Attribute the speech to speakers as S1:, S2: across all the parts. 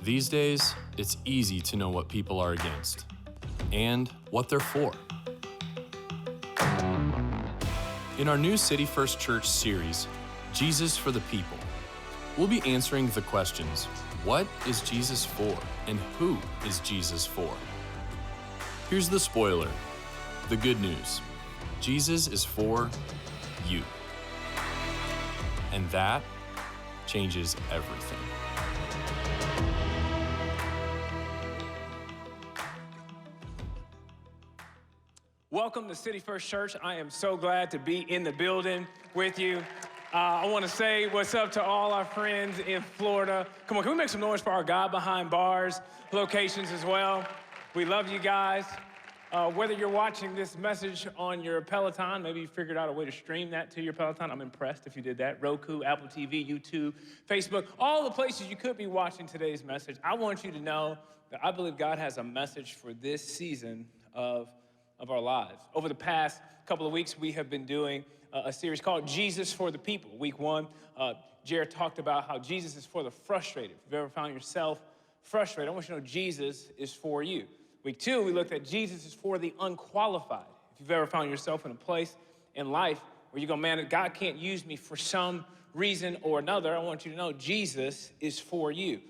S1: These days, it's easy to know what people are against and what they're for. In our new City First Church series, Jesus for the People, we'll be answering the questions, what is Jesus for and who is Jesus for? Here's the spoiler, the good news. Jesus is for you. And that changes everything.
S2: Welcome to City First Church. I am so glad to be in the building with you. I want to say what's up to all our friends in Florida. Come on, can we make some noise for our God Behind Bars locations as well? We love you guys. Whether you're watching this message on your Peloton, maybe you figured out a way to stream that to your Peloton. I'm impressed if you did that. Roku, Apple TV, YouTube, Facebook, all the places you could be watching today's message. I want you to know that I believe God has a message for this season of our lives. Over the past couple of weeks, we have been doing a series called Jesus for the People. Week one, Jared talked about how Jesus is for the frustrated. If you've ever found yourself frustrated, I want you to know Jesus is for you. Week two, we looked at Jesus is for the unqualified. If you've ever found yourself in a place in life where you go, man, God can't use me for some reason or another, I want you to know Jesus is for you.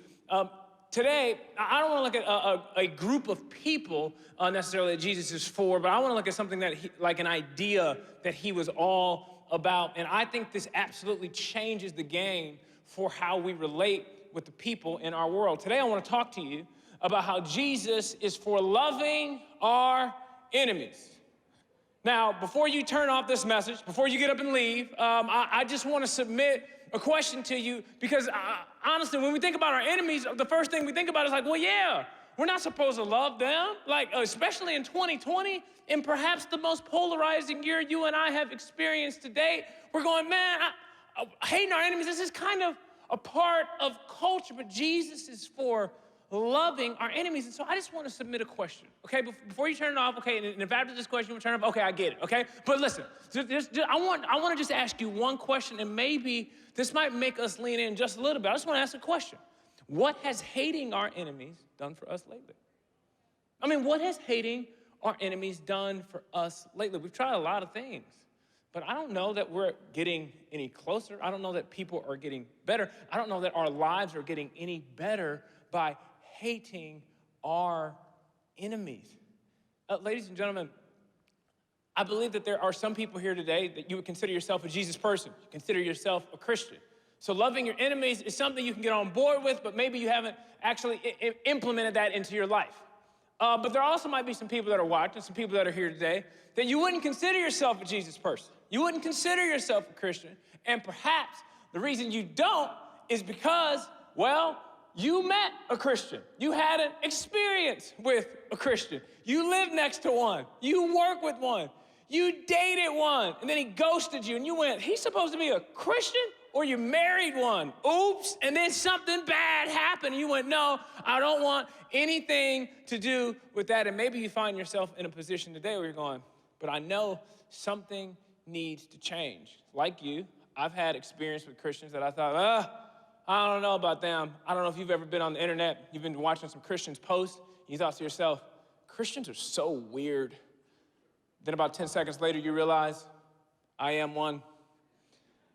S2: Today, I don't want to look at a group of people necessarily that Jesus is for, but I want to look at something that like an idea that he was all about. And I think this absolutely changes the game for how we relate with the people in our world. Today, I want to talk to you about how Jesus is for loving our enemies. Now, before you turn off this message, before you get up and leave, I just want to submit a question to you because honestly, when we think about our enemies, the first thing we think about is like, well, yeah, we're not supposed to love them, like especially in 2020, and perhaps the most polarizing year you and I have experienced to date. We're going, man, hating our enemies, this is kind of a part of culture, but Jesus is for loving our enemies. And so I just want to submit a question, okay? Before you turn it off, okay, and if after this question you turn it off, okay, I get it, okay? But listen, I want to just ask you one question, and maybe this might make us lean in just a little bit. I just want to ask a question. What has hating our enemies done for us lately? I mean, what has hating our enemies done for us lately? We've tried a lot of things, but I don't know that we're getting any closer. I don't know that people are getting better. I don't know that our lives are getting any better by hating our enemies. Ladies and gentlemen, I believe that there are some people here today that you would consider yourself a Jesus person. You consider yourself a Christian. So loving your enemies is something you can get on board with, but maybe you haven't actually implemented that into your life. But there also might be some people that are watching, some people that are here today, that you wouldn't consider yourself a Jesus person. You wouldn't consider yourself a Christian. And perhaps the reason you don't is because, well, you met a Christian. You had an experience with a Christian. You lived next to one. You work with one. You dated one. And then he ghosted you. And you went, he's supposed to be a Christian? Or you married one. Oops. And then something bad happened. And you went, no, I don't want anything to do with that. And maybe you find yourself in a position today where you're going, but I know something needs to change. Like you, I've had experience with Christians that I thought, I don't know about them. I don't know if you've ever been on the internet, you've been watching some Christians post, you thought to yourself, Christians are so weird. Then about 10 seconds later, you realize, I am one.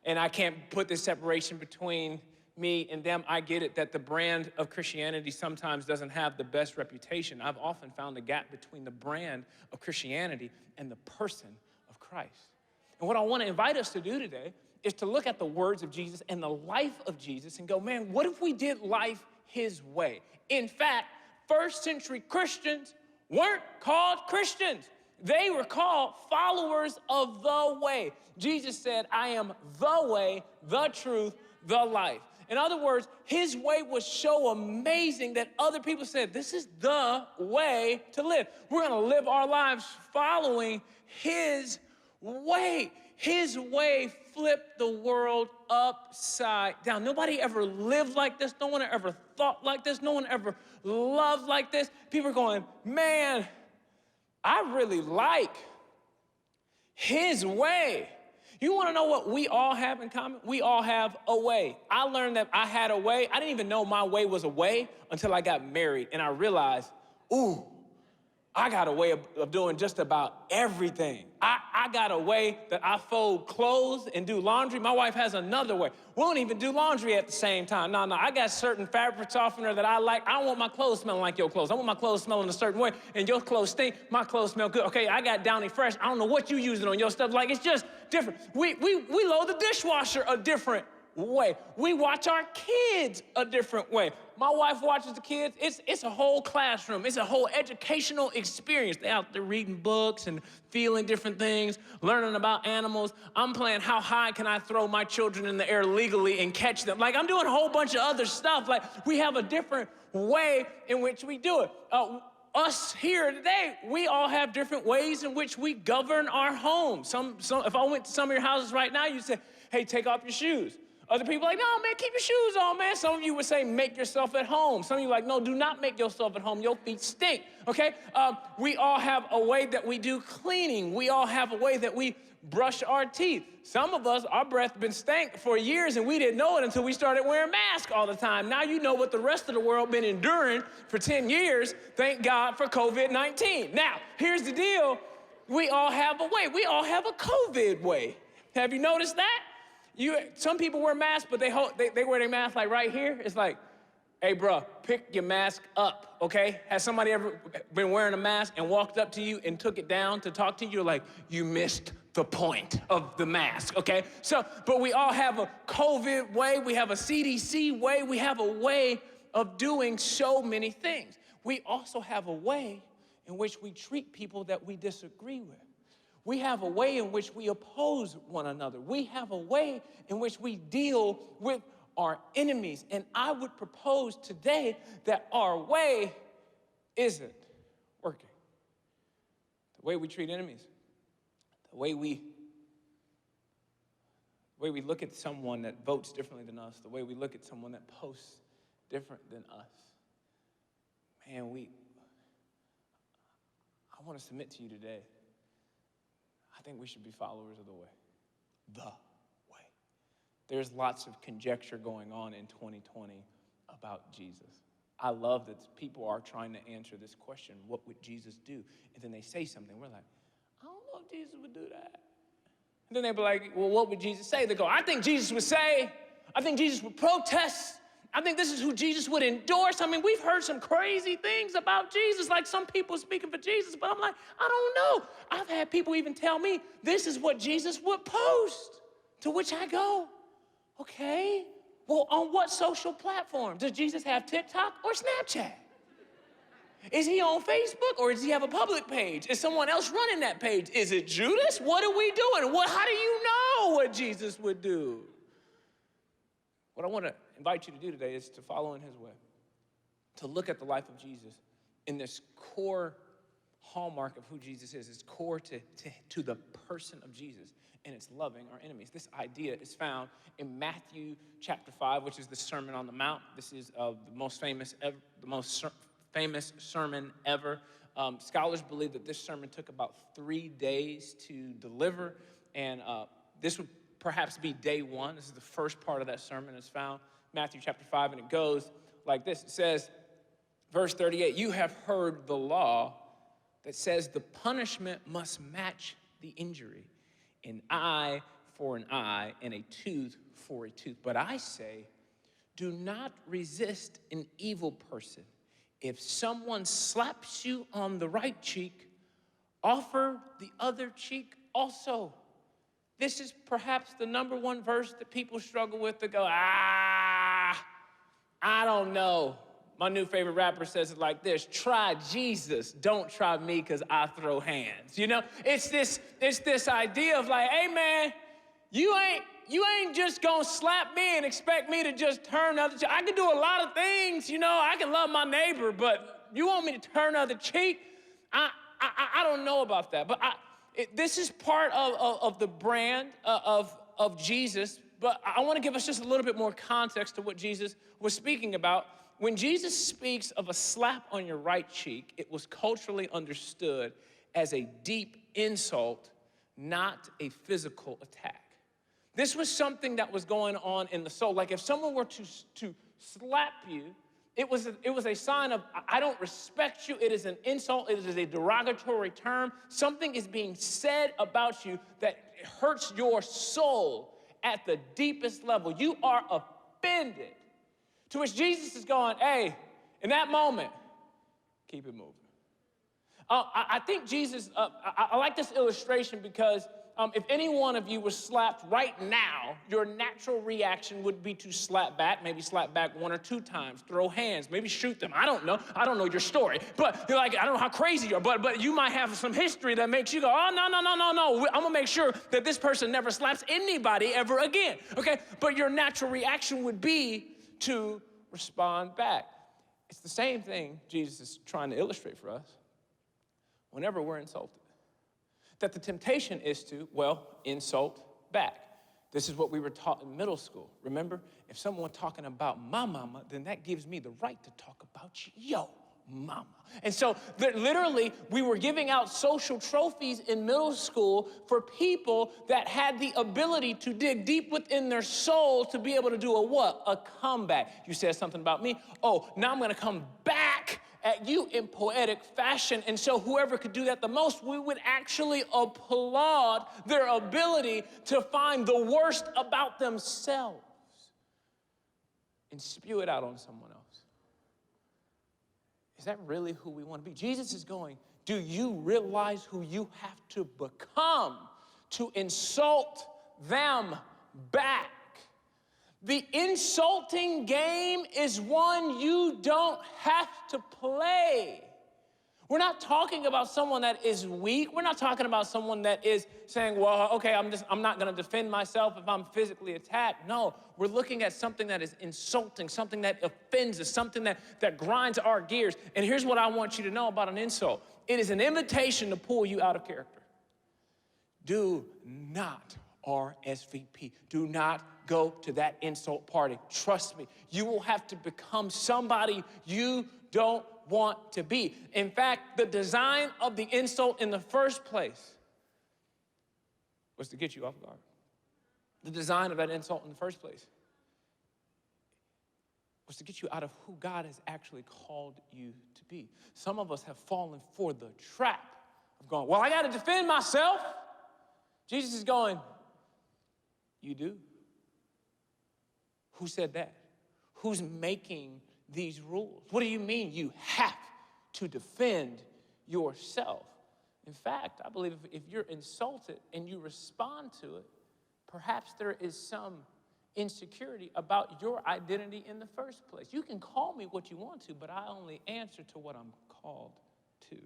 S2: And I can't put this separation between me and them. I get it that the brand of Christianity sometimes doesn't have the best reputation. I've often found a gap between the brand of Christianity and the person of Christ. And what I want to invite us to do today is to look at the words of Jesus and the life of Jesus and go, man, what if we did life his way? In fact, first century Christians weren't called Christians. They were called followers of the way. Jesus said, I am the way, the truth, the life. In other words, his way was so amazing that other people said, this is the way to live. We're going to live our lives following his way. His way flipped the world upside down. Nobody ever lived like this. No one ever thought like this. No one ever loved like this. People are going, man, I really like his way. You wanna know what we all have in common? We all have a way. I learned that I had a way. I didn't even know my way was a way until I got married, and I realized, ooh, I got a way of doing just about everything. I got a way that I fold clothes and do laundry. My wife has another way. We don't even do laundry at the same time. No, I got certain fabric softener that I like. I don't want my clothes smelling like your clothes. I want my clothes smelling a certain way, and your clothes stink, my clothes smell good. Okay, I got Downy Fresh. I don't know what you using on your stuff. Like, it's just different. We load the dishwasher a different way. We watch our kids a different way. My wife watches the kids. It's a whole classroom. It's a whole educational experience. They're out there reading books and feeling different things, learning about animals. I'm playing how high can I throw my children in the air legally and catch them. Like, I'm doing a whole bunch of other stuff. Like, we have a different way in which we do it. Us here today, we all have different ways in which we govern our homes. If I went to some of your houses right now, you'd say, hey, take off your shoes. Other people are like, no, man, keep your shoes on, man. Some of you would say, make yourself at home. Some of you are like, no, do not make yourself at home. Your feet stink, okay? We all have a way that we do cleaning. We all have a way that we brush our teeth. Some of us, our breath been stank for years, and we didn't know it until we started wearing masks all the time. Now you know what the rest of the world been enduring for 10 years. Thank God for COVID-19. Now, here's the deal. We all have a way. We all have a COVID way. Have you noticed that? Some people wear masks, but they wear their mask like right here. It's like, hey, bro, pick your mask up, okay? Has somebody ever been wearing a mask and walked up to you and took it down to talk to you? You're like, you missed the point of the mask, okay? So, but we all have a COVID way. We have a CDC way. We have a way of doing so many things. We also have a way in which we treat people that we disagree with. We have a way in which we oppose one another. We have a way in which we deal with our enemies. And I would propose today that our way isn't working. The way we treat enemies, the way we look at someone that votes differently than us, the way we look at someone that posts different than us. Man, I want to submit to you today. I think we should be followers of the way. The way. There's lots of conjecture going on in 2020 about Jesus. I love that people are trying to answer this question, what would Jesus do? And then they say something. We're like, I don't know if Jesus would do that. And then they be like, well, what would Jesus say? They go, I think Jesus would say, I think Jesus would protest. I think this is who Jesus would endorse. I mean, we've heard some crazy things about Jesus, like some people speaking for Jesus, but I'm like, I don't know. I've had people even tell me, this is what Jesus would post, to which I go, okay, well, on what social platform? Does Jesus have TikTok or Snapchat? Is he on Facebook or does he have a public page? Is someone else running that page? Is it Judas? What are we doing? How do you know what Jesus would do? What I want to invite you to do today is to follow in his way, to look at the life of Jesus in this core hallmark of who Jesus is. It's core to the person of Jesus, and it's loving our enemies. This idea is found in Matthew chapter 5, which is the Sermon on the Mount. This is the most famous sermon ever. Scholars believe that this sermon took about 3 days to deliver, and this would perhaps be day one. This is the first part of that sermon. It's found Matthew chapter 5, and it goes like this. It says, verse 38, you have heard the law that says the punishment must match the injury, an eye for an eye and a tooth for a tooth. But I say, do not resist an evil person. If someone slaps you on the right cheek, offer the other cheek also. This is perhaps the number one verse that people struggle with to go, I don't know. My new favorite rapper says it like this: try Jesus, don't try me because I throw hands. You know, it's this idea of like, hey man, you ain't just gonna slap me and expect me to just turn the other cheek. I can do a lot of things, you know, I can love my neighbor, but you want me to turn the other cheek? I don't know about that, but this is part of the brand of Jesus, but I want to give us just a little bit more context to what Jesus was speaking about. When Jesus speaks of a slap on your right cheek, it was culturally understood as a deep insult, not a physical attack. This was something that was going on in the soul. Like if someone were to slap you, it was a sign of, I don't respect you. It is an insult. It is a derogatory term. Something is being said about you that hurts your soul at the deepest level. You are offended. To which Jesus is going, hey, in that moment, keep it moving. I think Jesus, I like this illustration because if any one of you was slapped right now, your natural reaction would be to slap back, maybe slap back 1 or 2 times, throw hands, maybe shoot them. I don't know. I don't know your story. But you're like, I don't know how crazy you are, but you might have some history that makes you go, oh, no. I'm going to make sure that this person never slaps anybody ever again, okay? But your natural reaction would be to respond back. It's the same thing Jesus is trying to illustrate for us whenever we're insulted. That the temptation is to, insult back. This is what we were taught in middle school. Remember, if someone was talking about my mama, then that gives me the right to talk about your mama. And so literally, we were giving out social trophies in middle school for people that had the ability to dig deep within their soul to be able to do a comeback. You said something about me. Oh, now I'm going to come back at you in poetic fashion. And so whoever could do that the most, we would actually applaud their ability to find the worst about themselves and spew it out on someone else. Is that really who we want to be? Jesus is going, do you realize who you have to become to insult them back? The insulting game is one you don't have to play. We're not talking about someone that is weak. We're not talking about someone that is saying, well, okay, I'm not going to defend myself if I'm physically attacked. No, we're looking at something that is insulting, something that offends us, something that grinds our gears. And here's what I want you to know about an insult. It is an invitation to pull you out of character. Do not RSVP. Do not go to that insult party. Trust me, you will have to become somebody you don't want to be. In fact, the design of the insult in the first place was to get you off guard. The design of that insult in the first place was to get you out of who God has actually called you to be. Some of us have fallen for the trap of going, well, I got to defend myself. Jesus is going, you do. Who said that? Who's making these rules? What do you mean you have to defend yourself? In fact, I believe if you're insulted and you respond to it, perhaps there is some insecurity about your identity in the first place. You can call me what you want to, but I only answer to what I'm called to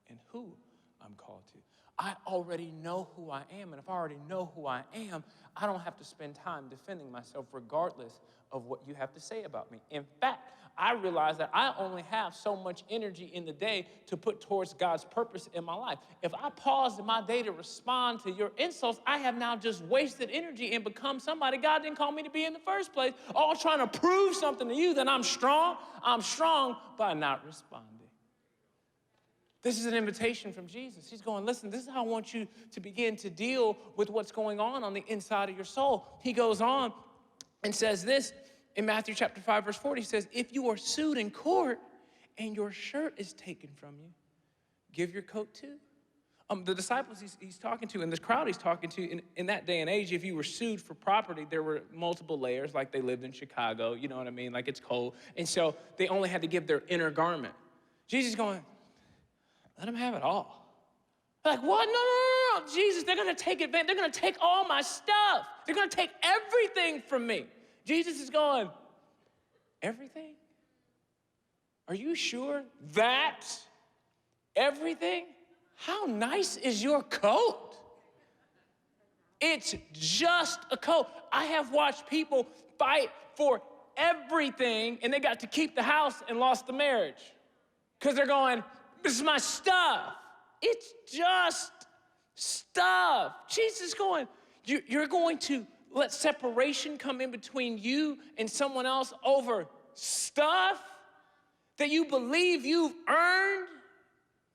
S2: and who I'm called to. I already know who I am, and if I already know who I am, I don't have to spend time defending myself regardless of what you have to say about me. In fact, I realize that I only have so much energy in the day to put towards God's purpose in my life. If I pause in my day to respond to your insults, I have now just wasted energy and become somebody God didn't call me to be in the first place, all trying to prove something to you that I'm strong. I'm strong by not responding. This is an invitation from Jesus. He's going, listen, this is how I want you to begin to deal with what's going on the inside of your soul. He goes on and says this in Matthew chapter 5, verse 40. He says, if you are sued in court and your shirt is taken from you, give your coat too. The disciples he's talking to, and this crowd he's talking to, in that day and age, if you were sued for property, there were multiple layers, like they lived in Chicago, you know what I mean? Like it's cold. And so they only had to give their inner garment. Jesus is going, let them have it all. They're like, what? No, Jesus, they're going to take advantage. They're going to take all my stuff. They're going to take everything from me. Jesus is going, everything? Are you sure that everything? How nice is your coat? It's just a coat. I have watched people fight for everything, and they got to keep the house and lost the marriage because they're going, this is my stuff. It's just stuff. Jesus is going, you're going to let separation come in between you and someone else over stuff that you believe you've earned?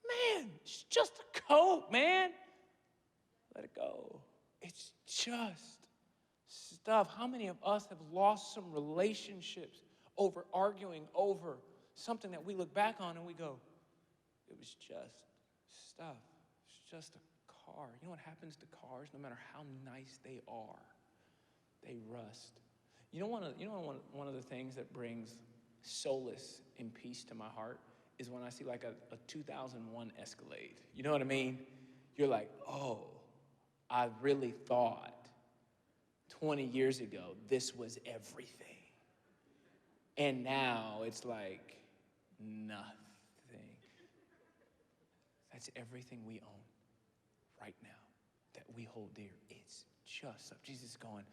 S2: Man, it's just a coat, man. Let it go. It's just stuff. How many of us have lost some relationships over arguing over something that we look back on and we go, it was just stuff. It's just a car. You know what happens to cars? No matter how nice they are, they rust. One of the things that brings solace and peace to my heart is when I see like a 2001 Escalade. You know what I mean? You're like, oh, I really thought 20 years ago this was everything. And now it's like nothing. That's everything we own right now that we hold dear. It's just stuff. Jesus is going,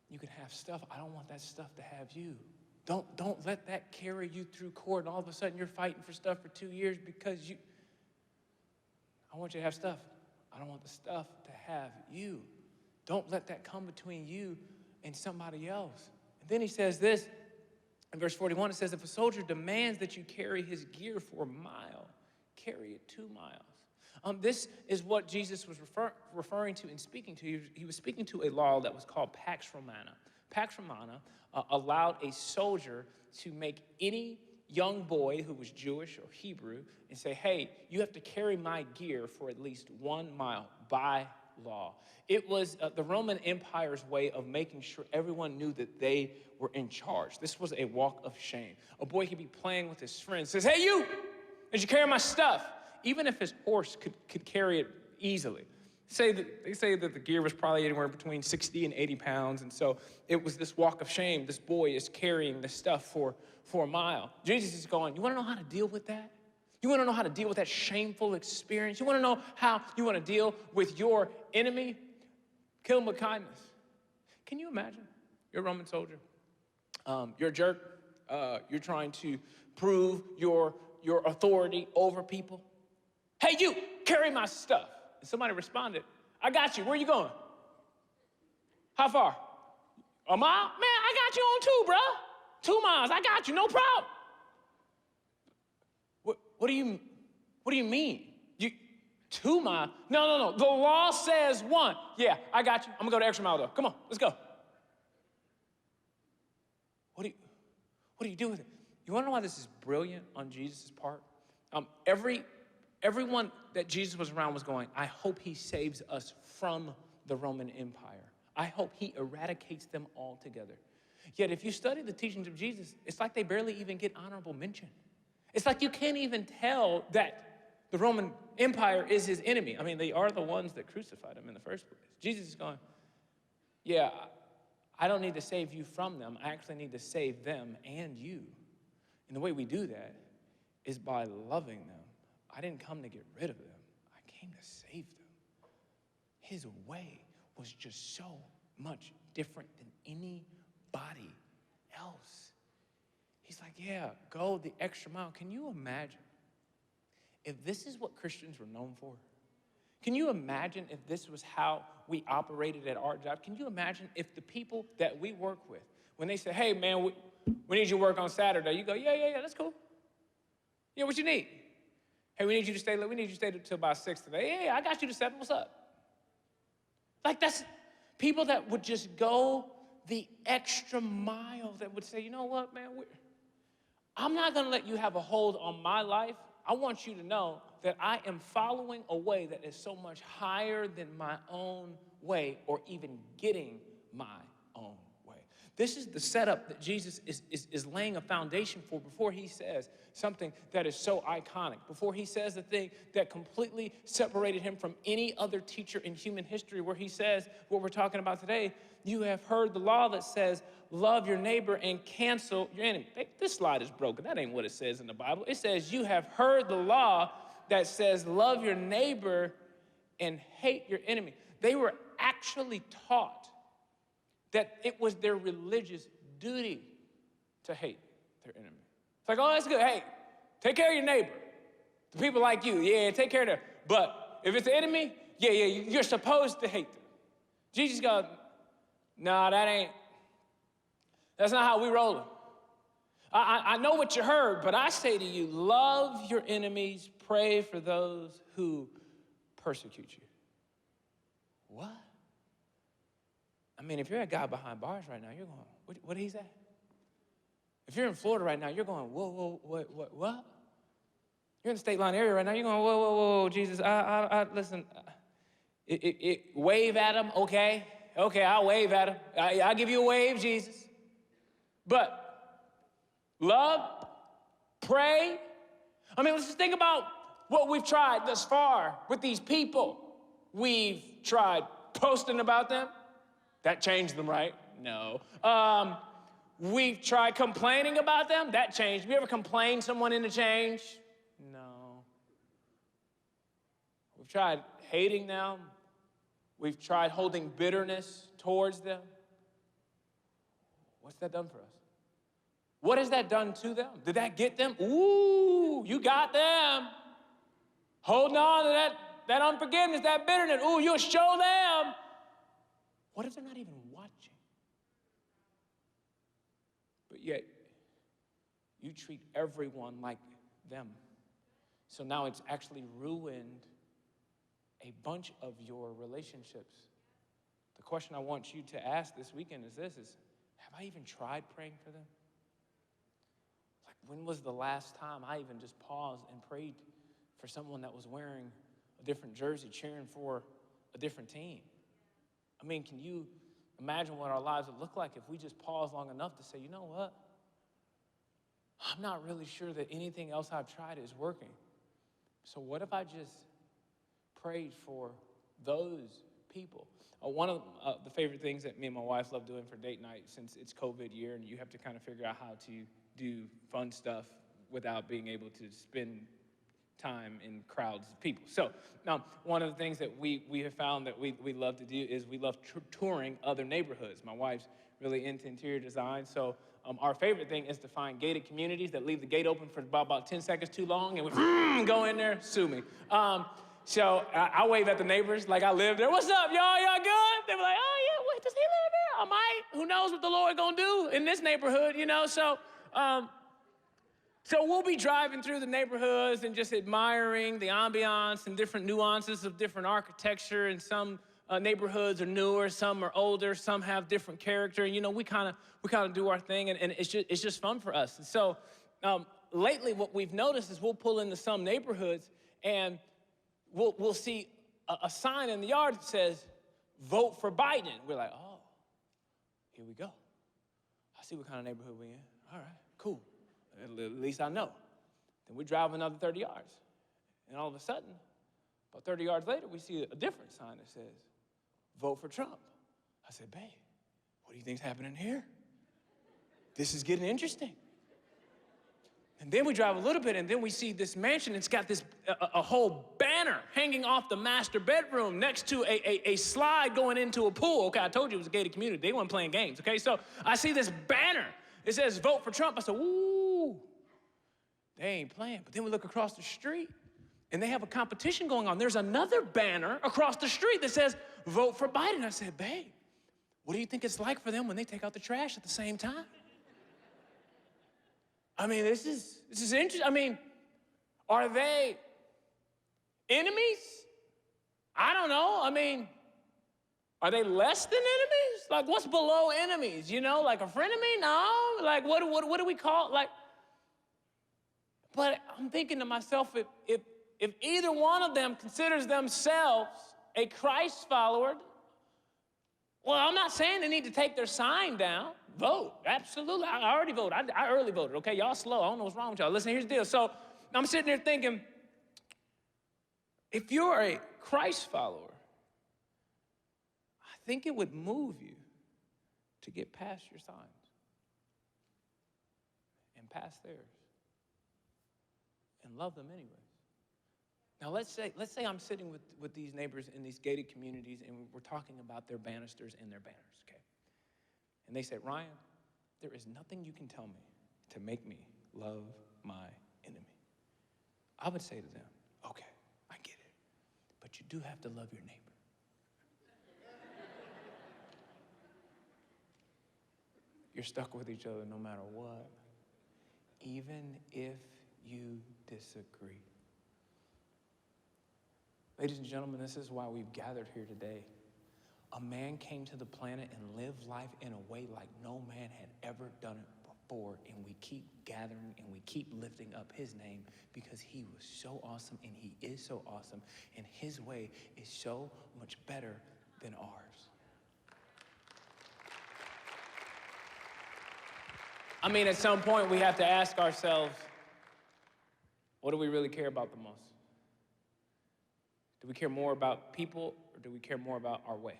S2: you can have stuff. I don't want that stuff to have you. Don't let that carry you through court and all of a sudden you're fighting for stuff for 2 years because I want you to have stuff. I don't want the stuff to have you. Don't let that come between you and somebody else. And then he says this, in verse 41, it says, if a soldier demands that you carry his gear for a mile, carry it 2 miles. This is what Jesus was referring to and speaking to. He was speaking to a law that was called Pax Romana. Pax Romana allowed a soldier to make any young boy who was Jewish or Hebrew and say, hey, you have to carry my gear for at least 1 mile by law. It was the Roman Empire's way of making sure everyone knew that they were in charge. This was a walk of shame. A boy could be playing with his friends, says, hey, you, did you carry my stuff? Even if his horse could carry it easily. They say that the gear was probably anywhere between 60 and 80 pounds, and so it was this walk of shame. This boy is carrying this stuff for a mile. Jesus is going, you want to know how to deal with that? You want to know how to deal with that shameful experience? You want to know how you want to deal with your enemy? Kill him with kindness. Can you imagine? You're a Roman soldier. You're a jerk. You're trying to prove your authority over people. Hey, you, carry my stuff. And somebody responded, I got you. Where are you going? How far? A mile? Man, I got you on 2, bro. 2 miles. I got you. No problem. What do you mean? 2 miles? No. The law says 1. Yeah, I got you. I'm going to go the extra mile, though. Come on, let's go. What do you do with it? You want to know why this is brilliant on Jesus' part? Everyone that Jesus was around was going, I hope he saves us from the Roman Empire. I hope he eradicates them altogether. Yet if you study the teachings of Jesus, it's like they barely even get honorable mention. It's like you can't even tell that the Roman Empire is his enemy. I mean, they are the ones that crucified him in the first place. Jesus is going, yeah, I don't need to save you from them. I actually need to save them and you. And the way we do that is by loving them. I didn't come to get rid of them. I came to save them. His way was just so much different than anybody else. He's like, yeah, go the extra mile. Can you imagine if this is what Christians were known for? Can you imagine if this was how we operated at our job? Can you imagine if the people that we work with, when they say, hey, man, we need you to work on Saturday, you go, yeah, that's cool. Yeah, what you need? Hey, we need you to stay till about 6 today. Yeah, I got you to 7. What's up? Like, that's people that would just go the extra mile, that would say, you know what, man, I'm not going to let you have a hold on my life. I want you to know that I am following a way that is so much higher than my own way or even getting my own way. This is the setup that Jesus is laying a foundation for before he says something that is so iconic, before he says the thing that completely separated him from any other teacher in human history, where he says what we're talking about today. You have heard the law that says, love your neighbor and cancel your enemy. This slide is broken. That ain't what it says in the Bible. It says, you have heard the law that says, love your neighbor and hate your enemy. They were actually taught that it was their religious duty to hate their enemy. It's like, oh, that's good. Hey, take care of your neighbor. The people like you, yeah, take care of them. But if it's the enemy, yeah, you're supposed to hate them. Jesus goes, no, that's not how we roll. I know what you heard, but I say to you, love your enemies, pray for those who persecute you. What? I mean, if you're a guy behind bars right now, you're going, what he's at? If you're in Florida right now, you're going, whoa, what? You're in the state line area right now, you're going, whoa, Jesus, listen, wave at him, okay? Okay, I'll wave at him. I'll give you a wave, Jesus. But love, pray. I mean, let's just think about what we've tried thus far with these people. We've tried posting about them. That changed them, right? No. We've tried complaining about them. That changed. Have you ever complained someone into change? No. We've tried hating them. We've tried holding bitterness towards them. What's that done for us? What has that done to them? Did that get them? Ooh, you got them. Holding on to that unforgiveness, that bitterness. Ooh, you'll show them. What if they're not even watching? But yet, you treat everyone like them. So now it's actually ruined a bunch of your relationships. The question I want you to ask this weekend is this, have I even tried praying for them? Like, when was the last time I even just paused and prayed for someone that was wearing a different jersey, cheering for a different team? I mean, can you imagine what our lives would look like if we just paused long enough to say, you know what? I'm not really sure that anything else I've tried is working. So what if I just prayed for those people? One of the favorite things that me and my wife love doing for date night, since it's COVID year and you have to kind of figure out how to do fun stuff without being able to spend time in crowds of people. So now, one of the things that we have found that we love to do is we love touring other neighborhoods. My wife's really into interior design, so our favorite thing is to find gated communities that leave the gate open for about 10 seconds too long, and we go in there, sue me. So I wave at the neighbors like I live there. What's up, y'all? Y'all good? They were like, oh yeah, wait, does he live there? I might. Who knows what the Lord gonna do in this neighborhood, you know? So we'll be driving through the neighborhoods and just admiring the ambiance and different nuances of different architecture. And some neighborhoods are newer, some are older, some have different character. And you know, we kind of do our thing, and it's just fun for us. And so lately, what we've noticed is we'll pull into some neighborhoods and we'll see a sign in the yard that says, "Vote for Biden." We're like, oh, here we go. I see what kind of neighborhood we're in. All right, cool. At least I know. Then we drive another 30 yards. And all of a sudden, about 30 yards later, we see a different sign that says, "Vote for Trump." I said, babe, what do you think's happening here? This is getting interesting. And then we drive a little bit, and then we see this mansion. It's got this a whole banner hanging off the master bedroom next to a slide going into a pool. Okay, I told you it was a gated community. They weren't playing games, okay? So I see this banner. It says, "Vote for Trump." I said, ooh, they ain't playing. But then we look across the street, and they have a competition going on. There's another banner across the street that says, "Vote for Biden." I said, babe, what do you think it's like for them when they take out the trash at the same time? I mean, this is interesting. I mean, are they enemies? I don't know. I mean, are they less than enemies? Like, what's below enemies? You know, like a frenemy? No. Like, what do we call it? Like, but I'm thinking to myself, if either one of them considers themselves a Christ follower, well, I'm not saying they need to take their sign down. Vote, absolutely. I already voted. I early voted, okay? Y'all slow. I don't know what's wrong with y'all. Listen, here's the deal. So I'm sitting there thinking, if you're a Christ follower, I think it would move you to get past your signs and past theirs and love them anyways. Now, let's say I'm sitting with these neighbors in these gated communities, and we're talking about their banisters and their banners, okay? And they say, Ryan, there is nothing you can tell me to make me love my enemy. I would say to them, okay, I get it, but you do have to love your neighbor. You're stuck with each other no matter what, even if you disagree. Ladies and gentlemen, this is why we've gathered here today. a man came to the planet and lived life in a way like no man had ever done it before, and we keep gathering and we keep lifting up his name because he was so awesome and he is so awesome, and his way is so much better than ours. I mean, at some point we have to ask ourselves, what do we really care about the most? Do we care more about people, or do we care more about our way?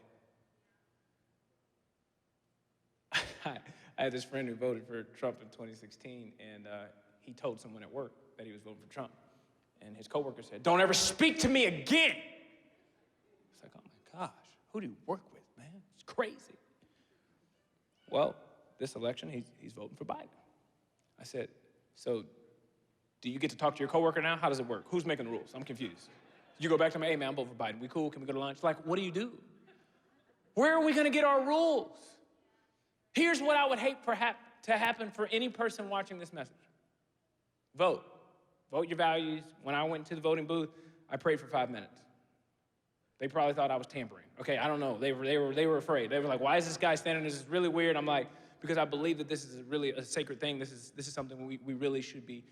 S2: I had this friend who voted for Trump in 2016, and he told someone at work that he was voting for Trump. And his coworker said, "Don't ever speak to me again." It's like, oh my gosh, who do you work with, man? It's crazy. Well, this election, he's voting for Biden. I said, so do you get to talk to your coworker now? How does it work? Who's making the rules? I'm confused. You go back to him, hey man, I'm voting for Biden. We cool? Can we go to lunch? Like, what do you do? Where are we gonna get our rules? Here's what I would hate to happen for any person watching this message. Vote. Vote your values. When I went to the voting booth, I prayed for 5 minutes. They probably thought I was tampering. Okay, I don't know. They were afraid. They were like, why is this guy standing? This is really weird. I'm like, because I believe that this is really a sacred thing. This is something we really should be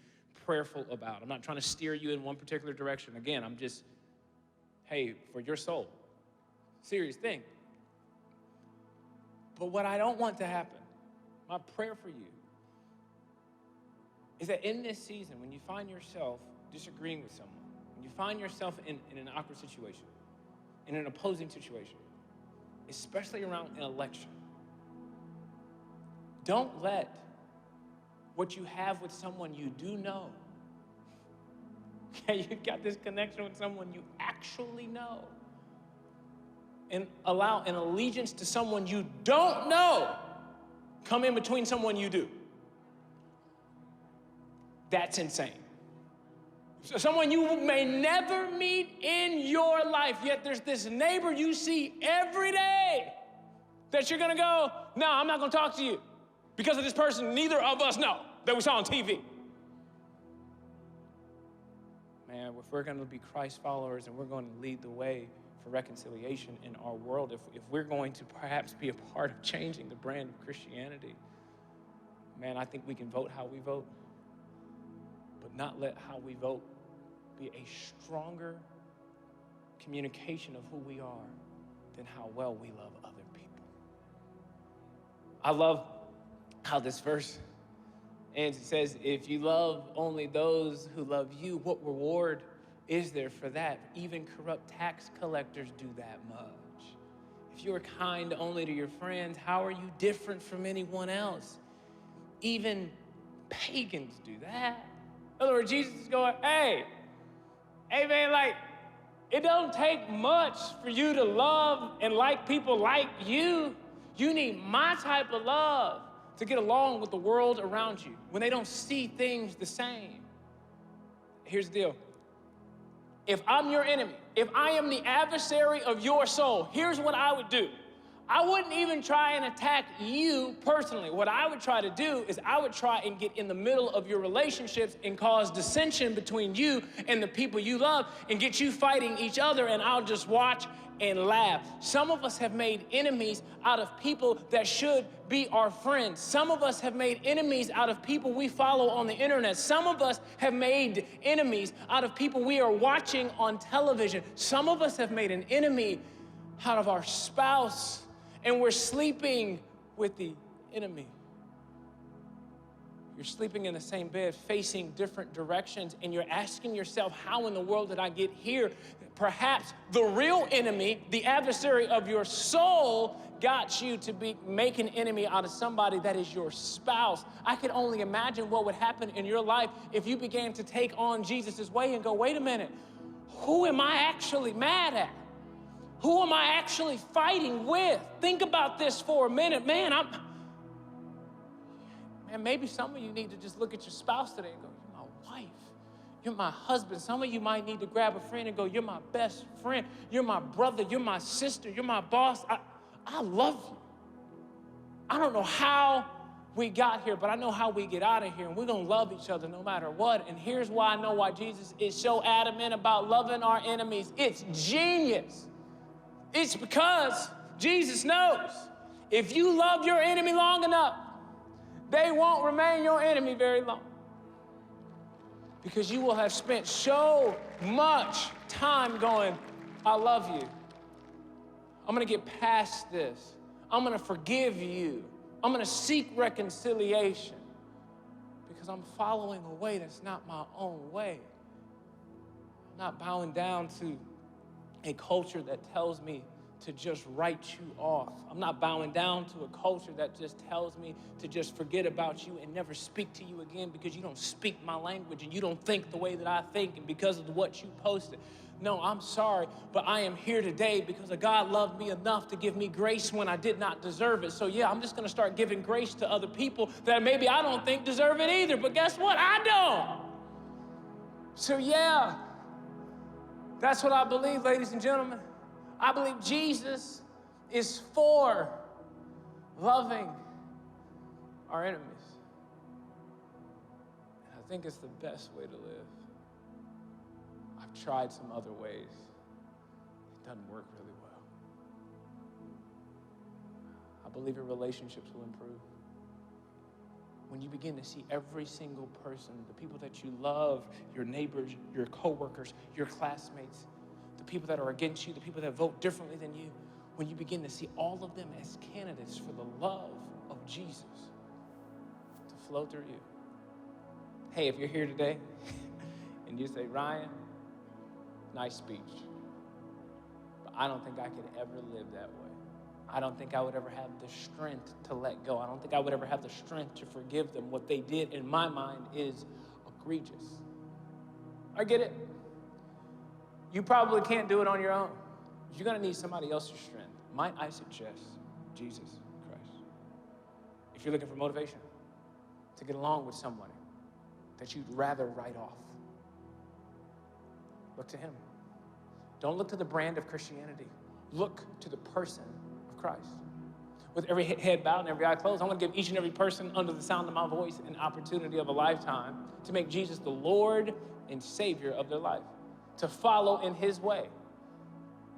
S2: prayerful about. I'm not trying to steer you in one particular direction. Again, I'm just, hey, for your soul. Serious thing. But what I don't want to happen, my prayer for you, is that in this season, when you find yourself disagreeing with someone, when you find yourself in an awkward situation, in an opposing situation, especially around an election, don't let what you have with someone you do know, okay, you've got this connection with someone you actually know, and allow an allegiance to someone you don't know come in between someone you do. That's insane. So someone you may never meet in your life, yet there's this neighbor you see every day that you're gonna go, no, I'm not gonna talk to you because of this person neither of us know that we saw on TV. Man, if we're gonna be Christ followers and we're gonna lead the way for reconciliation in our world, if we're going to perhaps be a part of changing the brand of Christianity, man, I think we can vote how we vote, but not let how we vote be a stronger communication of who we are than how well we love other people. I love how this verse ends. It says, if you love only those who love you, what reward is there for that? Even corrupt tax collectors do that much. If you are kind only to your friends, how are you different from anyone else? Even pagans do that. In other words, Jesus is going, hey man, like, it don't take much for you to love and like people like you. You need my type of love to get along with the world around you when they don't see things the same. Here's the deal. If I'm your enemy, if I am the adversary of your soul, here's what I would do. I wouldn't even try and attack you personally. What I would try to do is I would try and get in the middle of your relationships and cause dissension between you and the people you love and get you fighting each other, and I'll just watch and laugh. Some of us have made enemies out of people that should be our friends. Some of us have made enemies out of people we follow on the internet. Some of us have made enemies out of people we are watching on television. Some of us have made an enemy out of our spouse, and we're sleeping with the enemy. You're sleeping in the same bed, facing different directions, and you're asking yourself, how in the world did I get here? Perhaps the real enemy, the adversary of your soul, got you to make an enemy out of somebody that is your spouse. I can only imagine what would happen in your life if you began to take on Jesus' way and go, wait a minute, who am I actually mad at? Who am I actually fighting with? Think about this for a minute. Man, maybe some of you need to just look at your spouse today and go, you're my wife. You're my husband. Some of you might need to grab a friend and go, you're my best friend. You're my brother. You're my sister. You're my boss. I love you. I don't know how we got here, but I know how we get out of here, and we're going to love each other no matter what. And here's why I know why Jesus is so adamant about loving our enemies. It's genius. It's because Jesus knows if you love your enemy long enough, they won't remain your enemy very long. Because you will have spent so much time going, I love you. I'm gonna get past this. I'm gonna forgive you. I'm gonna seek reconciliation because I'm following a way that's not my own way. I'm not bowing down to a culture that tells me to just write you off. I'm not bowing down to a culture that just tells me to just forget about you and never speak to you again because you don't speak my language and you don't think the way that I think and because of what you posted. No, I'm sorry, but I am here today because God loved me enough to give me grace when I did not deserve it. So yeah, I'm just gonna start giving grace to other people that maybe I don't think deserve it either, but guess what? I don't. So yeah, that's what I believe, ladies and gentlemen. I believe Jesus is for loving our enemies. And I think it's the best way to live. I've tried some other ways. It doesn't work really well. I believe your relationships will improve when you begin to see every single person, the people that you love, your neighbors, your coworkers, your classmates, the people that are against you, the people that vote differently than you, when you begin to see all of them as candidates for the love of Jesus to flow through you. Hey, if you're here today and you say, Ryan, nice speech, but I don't think I could ever live that way. I don't think I would ever have the strength to let go. I don't think I would ever have the strength to forgive them. What they did, in my mind, is egregious. I get it. You probably can't do it on your own. You're gonna need somebody else's strength. Might I suggest Jesus Christ? If you're looking for motivation to get along with somebody that you'd rather write off, look to him. Don't look to the brand of Christianity. Look to the person of Christ. With every head bowed and every eye closed, I want to give each and every person under the sound of my voice an opportunity of a lifetime to make Jesus the Lord and Savior of their life, to follow in his way.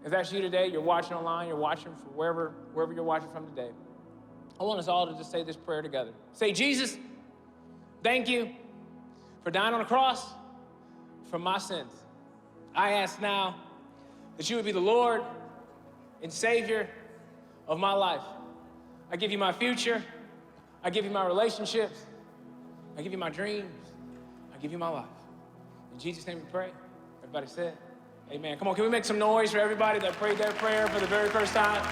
S2: If that's you today, you're watching online, you're watching from wherever you're watching from today, I want us all to just say this prayer together. Say, Jesus, thank you for dying on the cross for my sins. I ask now that you would be the Lord and Savior of my life. I give you my future. I give you my relationships. I give you my dreams. I give you my life. In Jesus' name we pray. Everybody said, amen. Come on, can we make some noise for everybody that prayed that prayer for the very first time?